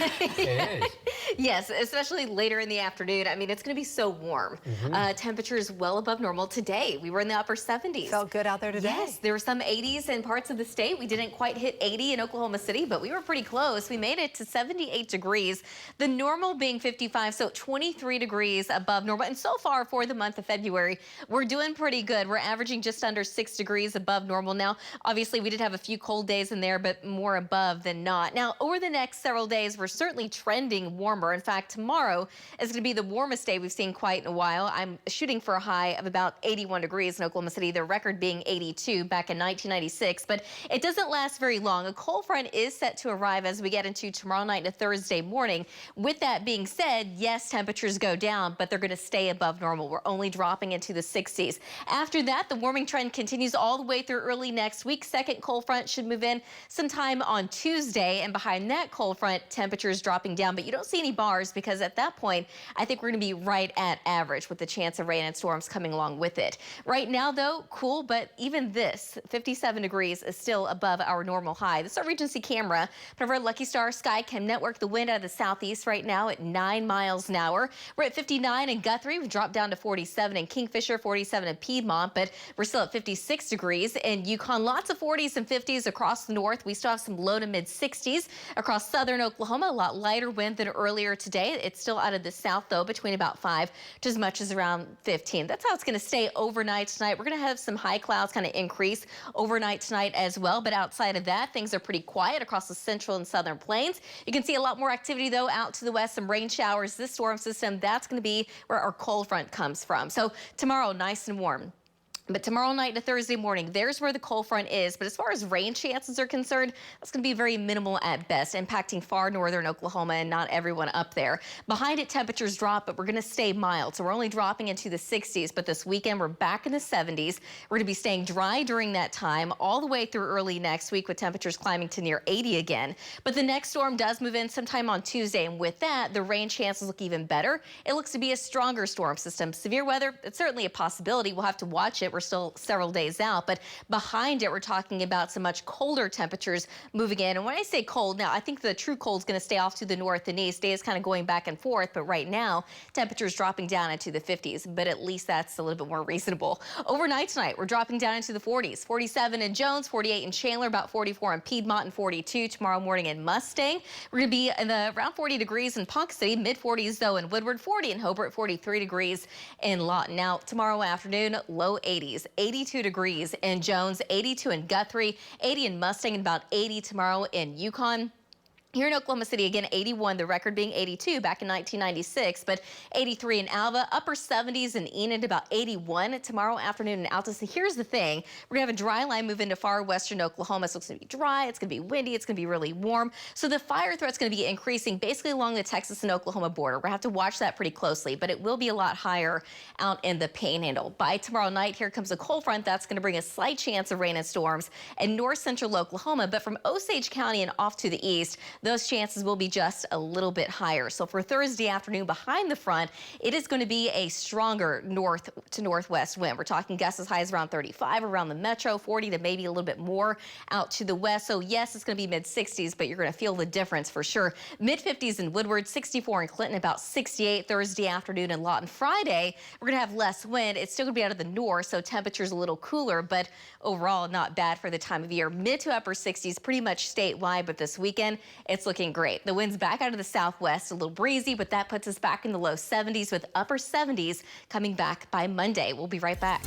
It is. Yes, especially later in the afternoon. I mean, it's going to be so warm. Temperatures well above normal today. We were in the upper 70s. Felt good out there today. Yes, there were some 80s in parts of the state. We didn't quite hit 80 in Oklahoma City, but we were pretty close. We made it to 78 degrees. The normal being 55, so 23 degrees above normal. And so far for the month of February, we're doing pretty good. We're averaging just under 6 degrees above normal now. Obviously, we did have a few cold days in there, but more above than not. Now, over the next several days, we're certainly trending warmer. In fact, tomorrow is going to be the warmest day we've seen quite in a while. I'm shooting for a high of about 81 degrees in Oklahoma City, the record being 82 back in 1996. But it doesn't last very long. A cold front is set to arrive as we get into tomorrow night to Thursday morning. With that being said, yes, temperatures go down, but they're going to stay above normal. We're only dropping into the 60s. After that, the warming trend continues all the way through early next week. Second cold front should move in sometime on Tuesday, and behind that cold front, temperatures dropping down, but you don't see any bars because at that point, I think we're going to be right at average with the chance of rain and storms coming along with it. Right now, though, cool, but even this, 57 degrees is still above our normal high. This is our Regency camera. But over Lucky Star Sky Cam Network, the wind out of the southeast right now at 9 miles an hour. We're at 59 in Guthrie. We've dropped down to 47 in Kingfisher, 47 in Piedmont, but we're still at 56 degrees in Yukon. Lots of 40s and 50s across the north. We still have some low to mid 60s across southern Oklahoma. A lot lighter wind than earlier today. It's still out of the south, though, between about 5 to as much as around 15. That's how it's going to stay overnight tonight. We're going to have some high clouds kind of increase overnight tonight as well. But outside of that, things are pretty quiet across the central and southern plains. You can see a lot more activity, though, out to the west. Some rain showers. This storm system, that's going to be where our cold front comes from. So tomorrow, nice and warm. But tomorrow night to Thursday morning, there's where the cold front is. But as far as rain chances are concerned, that's going to be very minimal at best, impacting far northern Oklahoma and not everyone up there. Behind it, temperatures drop, but we're going to stay mild. So we're only dropping into the 60s. But this weekend, we're back in the 70s. We're going to be staying dry during that time all the way through early next week with temperatures climbing to near 80 again. But the next storm does move in sometime on Tuesday. And with that, the rain chances look even better. It looks to be a stronger storm system. Severe weather, it's certainly a possibility. We'll have to watch it. We're still several days out, but behind it, we're talking about some much colder temperatures moving in. And when I say cold, now I think the true cold is going to stay off to the north and east. Days kind of going back and forth, but right now, temperatures dropping down into the 50s, but at least that's a little bit more reasonable. Overnight tonight, we're dropping down into the 40s. 47 in Jones, 48 in Chandler, about 44 in Piedmont, and 42 tomorrow morning in Mustang. We're going to be in the around 40 degrees in Ponca City, mid 40s though in Woodward, 40 in Hobart, 43 degrees in Lawton. Now tomorrow afternoon, low 80s. 82 degrees in Jones, 82 in Guthrie, 80 in Mustang, and about 80 tomorrow in Yukon. Here in Oklahoma City, again, 81, the record being 82 back in 1996, but 83 in Alva, upper 70s in Enid, about 81 tomorrow afternoon in Altus. Here's the thing. We're going to have a dry line move into far western Oklahoma, so it's going to be dry, it's going to be windy, it's going to be really warm. So the fire threat's going to be increasing basically along the Texas and Oklahoma border. We're going to have to watch that pretty closely, but it will be a lot higher out in the Panhandle. By tomorrow night, here comes a cold front that's going to bring a slight chance of rain and storms in north central Oklahoma, but from Osage County and off to the east, those chances will be just a little bit higher. So for Thursday afternoon behind the front, it is going to be a stronger north to northwest wind. We're talking gusts as high as around 35 around the metro, 40 to maybe a little bit more out to the west. So yes, it's going to be mid 60s, but you're going to feel the difference for sure. Mid 50s in Woodward, 64 in Clinton, about 68 Thursday afternoon in Lawton. Friday, we're going to have less wind. It's still going to be out of the north, so temperatures a little cooler, but overall not bad for the time of year. Mid to upper 60s pretty much statewide, but this weekend it's looking great. The wind's back out of the southwest, a little breezy, but that puts us back in the low 70s with upper 70s coming back by Monday. We'll be right back.